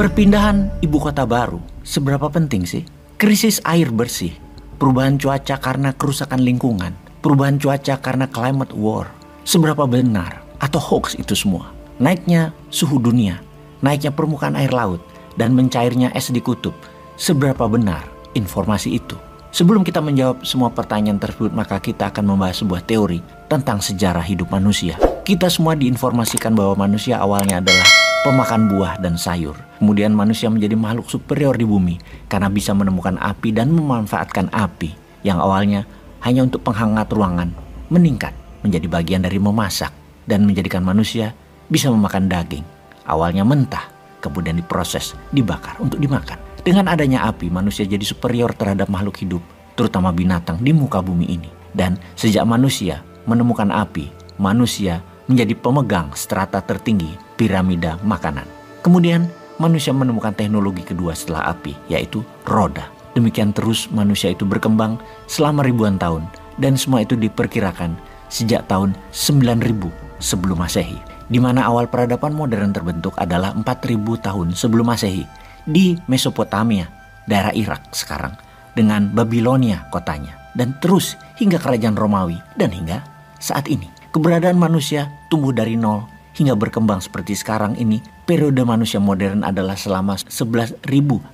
Perpindahan ibu kota baru, seberapa penting sih? Krisis air bersih, perubahan cuaca karena kerusakan lingkungan, perubahan cuaca karena climate war. Seberapa benar atau hoax itu semua? Naiknya suhu dunia, naiknya permukaan air laut, dan mencairnya es di kutub. Seberapa benar informasi itu? Sebelum kita menjawab semua pertanyaan tersebut, maka kita akan membahas sebuah teori tentang sejarah hidup manusia. Kita semua diinformasikan bahwa manusia awalnya adalah pemakan buah dan sayur. Kemudian manusia menjadi makhluk superior di bumi karena bisa menemukan api dan memanfaatkan api yang awalnya hanya untuk penghangat ruangan meningkat menjadi bagian dari memasak dan menjadikan manusia bisa memakan daging. Awalnya mentah, kemudian diproses, dibakar untuk dimakan. Dengan adanya api, manusia jadi superior terhadap makhluk hidup, terutama binatang di muka bumi ini. Dan sejak manusia menemukan api, manusia menjadi pemegang strata tertinggi piramida makanan. Kemudian manusia menemukan teknologi kedua setelah api, yaitu roda. Demikian terus manusia itu berkembang selama ribuan tahun, dan semua itu diperkirakan sejak tahun 9000 sebelum Masehi, di mana awal peradaban modern terbentuk adalah 4000 tahun sebelum Masehi di Mesopotamia, daerah Irak sekarang, dengan Babilonia kotanya, dan terus hingga kerajaan Romawi dan hingga saat ini. Keberadaan manusia tumbuh dari nol hingga berkembang seperti sekarang ini. Periode manusia modern adalah selama 11.000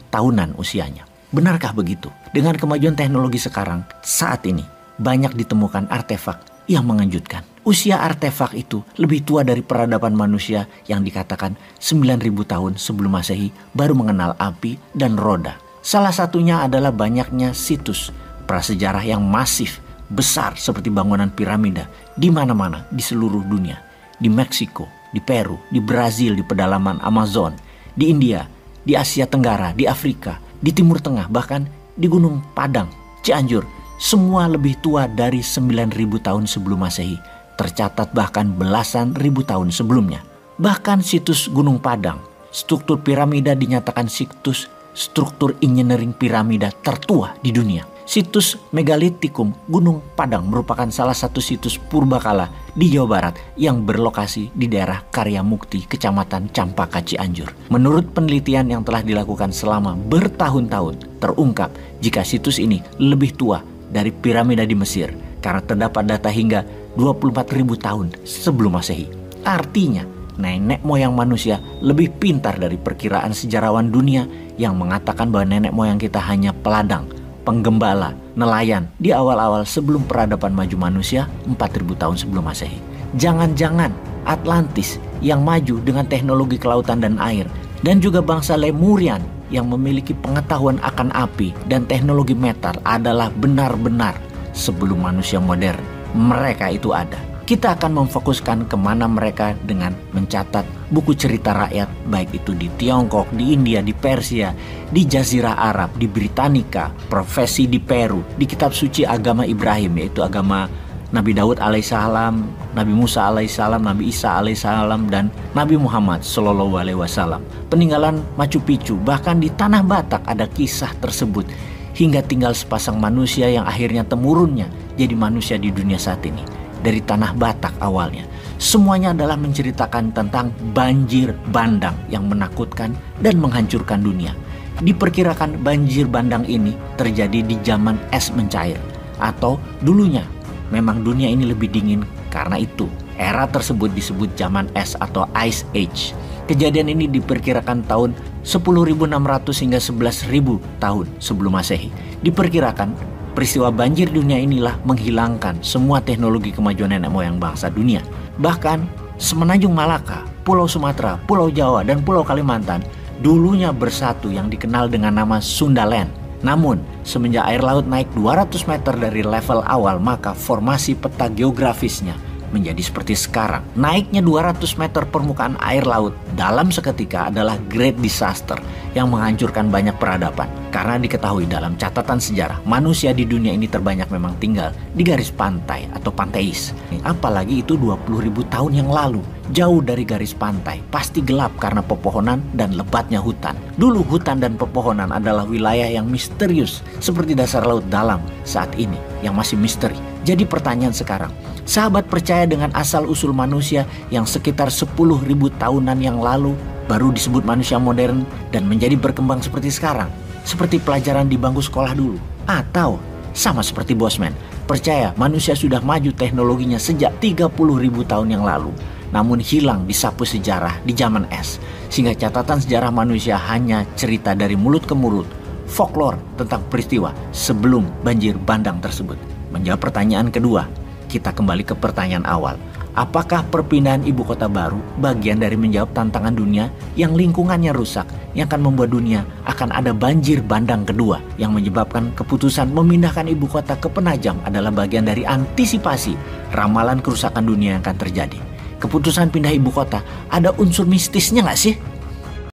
tahunan usianya. Benarkah begitu? Dengan kemajuan teknologi sekarang, saat ini banyak ditemukan artefak yang mengejutkan. Usia artefak itu lebih tua dari peradaban manusia yang dikatakan 9.000 tahun sebelum Masehi baru mengenal api dan roda. Salah satunya adalah banyaknya situs prasejarah yang masif, besar seperti bangunan piramida di mana-mana di seluruh dunia. Di Meksiko, di Peru, di Brazil, di pedalaman Amazon, di India, di Asia Tenggara, di Afrika, di Timur Tengah, bahkan di Gunung Padang, Cianjur. Semua lebih tua dari 9.000 tahun sebelum Masehi. Tercatat bahkan belasan ribu tahun sebelumnya. Bahkan situs Gunung Padang, struktur piramida dinyatakan situs struktur engineering piramida tertua di dunia. Situs Megalitikum Gunung Padang merupakan salah satu situs purbakala di Jawa Barat yang berlokasi di daerah Karyamukti, Kecamatan Campaka, Cianjur. Menurut penelitian yang telah dilakukan selama bertahun-tahun, terungkap jika situs ini lebih tua dari piramida di Mesir karena terdapat data hingga 24.000 tahun sebelum Masehi. Artinya, nenek moyang manusia lebih pintar dari perkiraan sejarawan dunia yang mengatakan bahwa nenek moyang kita hanya peladang, penggembala, nelayan di awal-awal sebelum peradaban maju manusia 4.000 tahun sebelum Masehi. Jangan-jangan Atlantis yang maju dengan teknologi kelautan dan air, dan juga bangsa Lemurian yang memiliki pengetahuan akan api dan teknologi metal adalah benar-benar sebelum manusia modern. Mereka itu ada. Kita akan memfokuskan kemana mereka dengan mencatat buku cerita rakyat, baik itu di Tiongkok, di India, di Persia, di Jazirah Arab, di Britannica, profesi di Peru, di kitab suci agama Ibrahim, yaitu agama Nabi Daud alaihissalam, Nabi Musa alaihissalam, Nabi Isa alaihissalam, dan Nabi Muhammad sallallahu alaihi wasallam. Peninggalan Machu Picchu, bahkan di Tanah Batak ada kisah tersebut, hingga tinggal sepasang manusia yang akhirnya temurunnya jadi manusia di dunia saat ini. Dari Tanah Batak awalnya, semuanya adalah menceritakan tentang banjir bandang yang menakutkan dan menghancurkan dunia. Diperkirakan banjir bandang ini terjadi di zaman es mencair, atau dulunya memang dunia ini lebih dingin. Karena itu era tersebut disebut zaman es atau Ice Age. Kejadian ini diperkirakan tahun 10.600 hingga 11.000 tahun sebelum Masehi. Diperkirakan peristiwa banjir dunia inilah menghilangkan semua teknologi kemajuan nenek moyang bangsa dunia. Bahkan semenanjung Malaka, Pulau Sumatera, Pulau Jawa, dan Pulau Kalimantan dulunya bersatu yang dikenal dengan nama Sundaland. Namun, semenjak air laut naik 200 meter dari level awal, maka formasi peta geografisnya menjadi seperti sekarang. Naiknya 200 meter permukaan air laut dalam seketika adalah great disaster yang menghancurkan banyak peradaban. Karena diketahui dalam catatan sejarah, manusia di dunia ini terbanyak memang tinggal di garis pantai atau panteis. Apalagi itu 20.000 tahun yang lalu. Jauh dari garis pantai, pasti gelap karena pepohonan dan lebatnya hutan. Dulu hutan dan pepohonan adalah wilayah yang misterius, seperti dasar laut dalam saat ini yang masih misteri. Jadi pertanyaan sekarang, sahabat percaya dengan asal-usul manusia yang sekitar 10.000 tahunan yang lalu baru disebut manusia modern dan menjadi berkembang seperti sekarang? Seperti pelajaran di bangku sekolah dulu? Atau sama seperti Bosman, percaya manusia sudah maju teknologinya sejak 30.000 tahun yang lalu, namun hilang disapu sejarah di zaman es, sehingga catatan sejarah manusia hanya cerita dari mulut ke mulut, folklore tentang peristiwa sebelum banjir bandang tersebut? Menjawab pertanyaan kedua, kita kembali ke pertanyaan awal. Apakah perpindahan ibu kota baru bagian dari menjawab tantangan dunia yang lingkungannya rusak, yang akan membuat dunia akan ada banjir bandang kedua, yang menyebabkan keputusan memindahkan ibu kota ke Penajam adalah bagian dari antisipasi ramalan kerusakan dunia yang akan terjadi? Keputusan pindah ibu kota ada unsur mistisnya nggak sih?